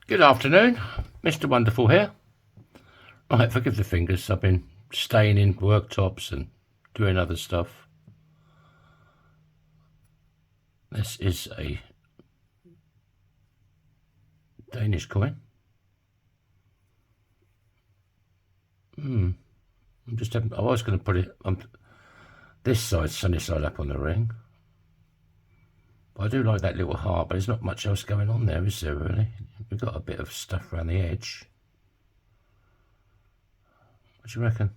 Good afternoon, Mr. Wonderful here. Right, forgive the fingers, I've been staying in worktops and doing other stuff. This is a Danish coin. I was going to put it on this side, sunny side up on the ring. But I do like that little heart, but there's not much else going on there, is there really? We've got a bit of stuff around the edge. What do you reckon?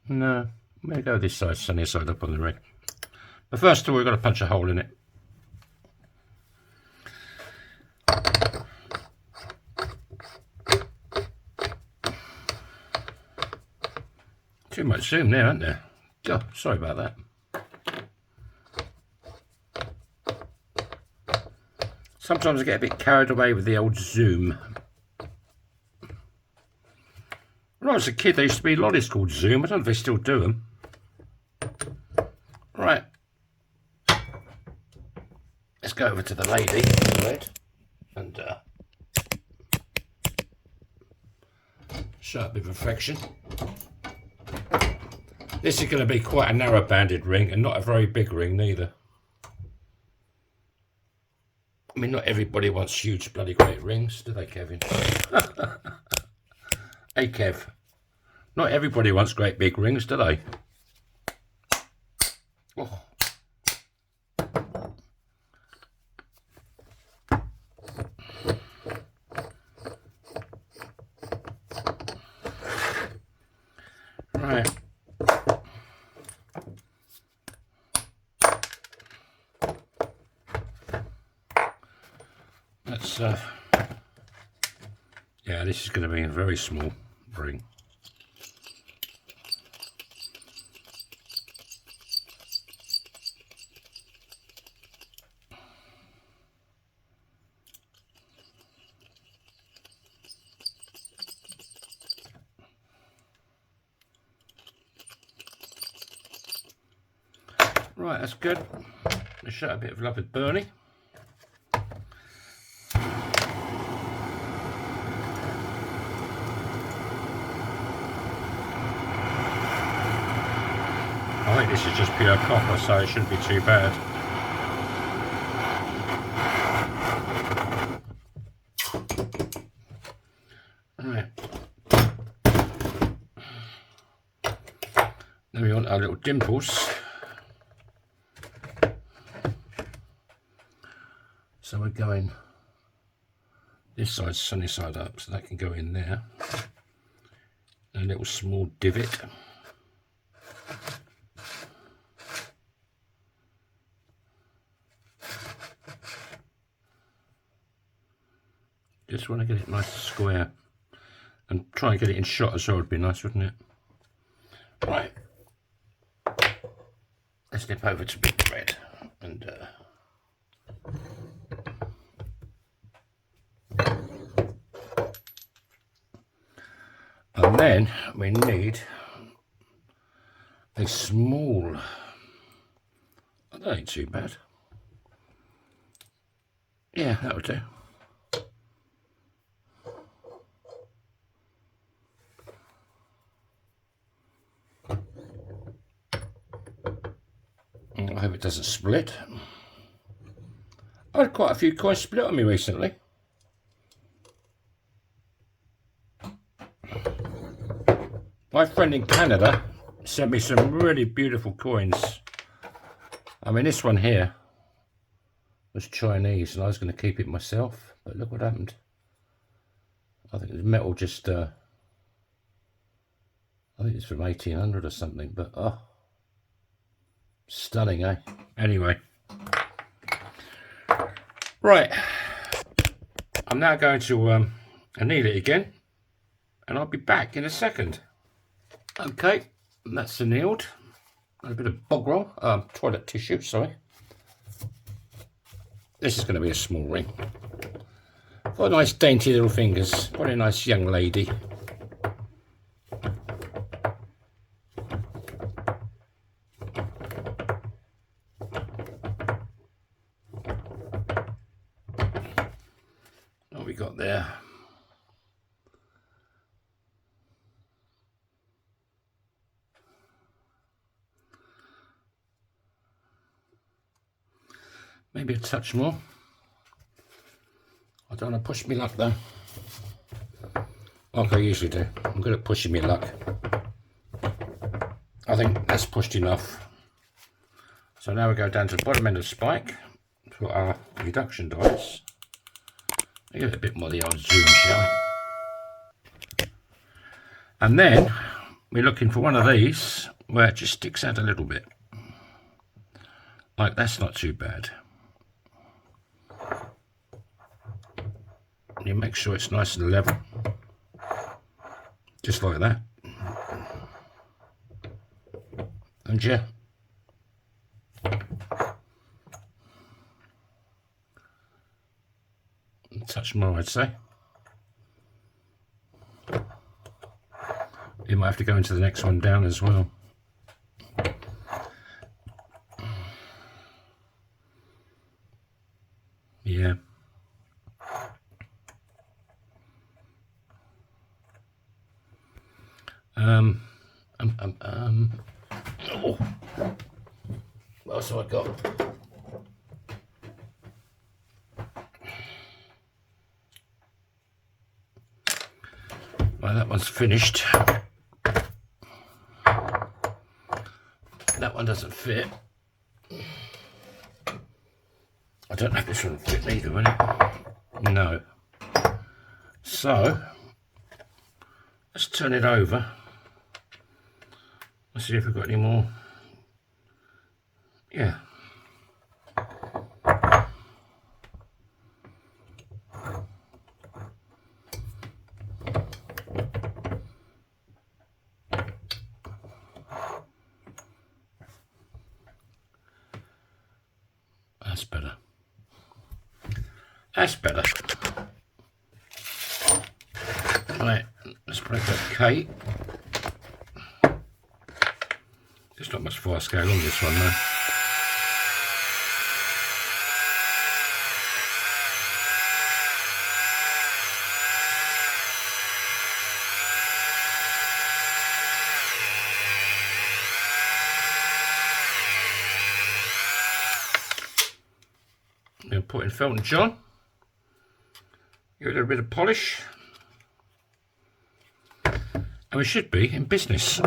No, I'm going to go this side, sunny side up on the ring. But first of all, we've got to punch a hole in it. Too much zoom there, isn't there? Oh, sorry about that. Sometimes I get a bit carried away with the old zoom. When I was a kid, there used to be lollies called Zoom. I don't know if they still do them. Right. Let's go over to the lady and show a bit of affection. This is going to be quite a narrow banded ring and not a very big ring neither. I mean, not everybody wants huge bloody great rings, do they, Kevin? Hey, Kev. Not everybody wants great big rings, do they? Oh. Right. That's yeah, this is going to be a very small ring. Right, that's good. Let's show a bit of love with Bernie. I think this is just pure copper, so it shouldn't be too bad. Right. Then we want our little dimples. So we're going this side, sunny side up, so that can go in there. A little small divot. Just want to get it nice and square, and try and get it in shot as well would be nice, wouldn't it? Right, let's nip over to Big Red and then we need a small, that ain't too bad. Yeah, that would do. I hope it doesn't split. I had quite a few coins split on me recently. My friend in Canada sent me some really beautiful coins. I mean, this one here was Chinese and I was going to keep it myself, but look what happened. I think the metal just, I think it's from 1800 or something, but oh, stunning, eh? Anyway. Right. I'm now going to anneal it again, and I'll be back in a second. Okay, that's annealed. A bit of bog roll, toilet tissue, sorry. This is going to be a small ring. What nice dainty little fingers. What a nice young lady. we got there? Maybe a touch more. I don't want to push me luck though. Like I usually do. I'm good at pushing me luck. I think that's pushed enough. So now we go down to the bottom end of the spike for our reduction dies. Give it a bit more of the old zoom, shall we? And then we're looking for one of these where it just sticks out a little bit. Like that's not too bad. You make sure it's nice and level. Just like that. And yeah. A touch more, I'd say. You might have to go into the next one down as well. Yeah. Oh. What else have I got? Well, that one's finished. That one doesn't fit. I don't know if this one will fit either, will it? No. So, let's turn it over. Let's see if we've got any more. Yeah. That's better. That's better. Right, let's break that K. There's not much fire scale on this one though. Now put in Felton John. Give it a little bit of polish. And we should be in business.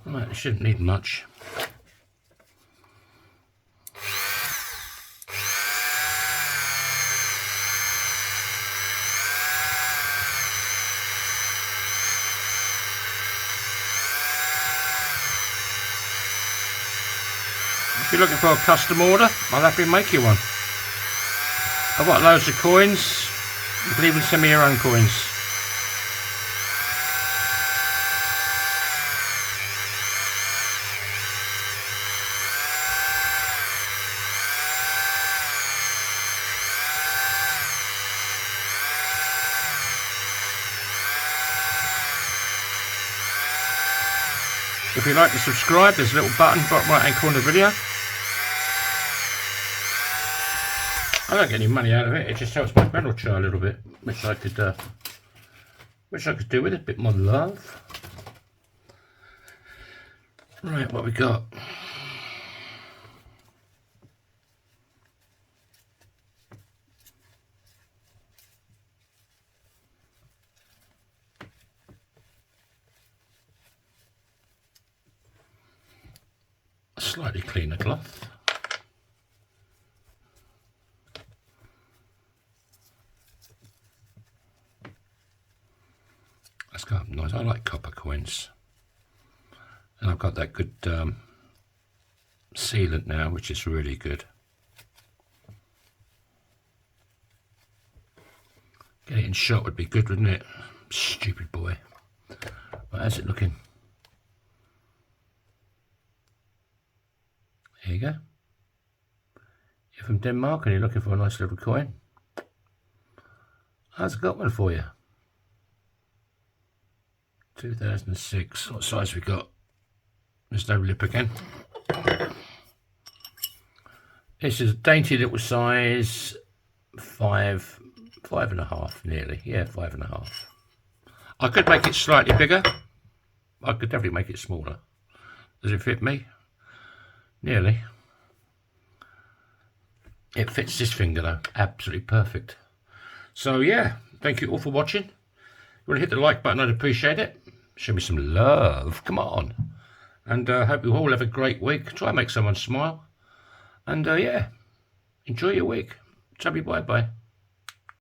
Right, it shouldn't need much. If you're looking for a custom order, I'll happily make you one. I've got loads of coins. You can even send me your own coins. If you'd like to subscribe, there's a little button bottom right hand corner of the video. I don't get any money out of it, it just helps my metal char a little bit, which I could do with a bit more love. Right, what we got? A slightly cleaner cloth. That's kind of nice. I like copper coins. And I've got that good sealant now, which is really good. Get it in shot would be good, wouldn't it? Stupid boy. Right, how's it looking? There you go. You're from Denmark and you're looking for a nice little coin. I've got one for you. 2006. What size we got? There's no lip again. This is a dainty little size, 5.5 nearly. Yeah, 5.5. I could make it slightly bigger. I could definitely make it smaller. Does it fit me? Nearly. It fits this finger though, absolutely perfect. So yeah, thank you all for watching. If you want to hit the like button, I'd appreciate it. Show me some love, come on. And I hope you all have a great week. Try and make someone smile. And yeah, enjoy your week. Chubby bye-bye.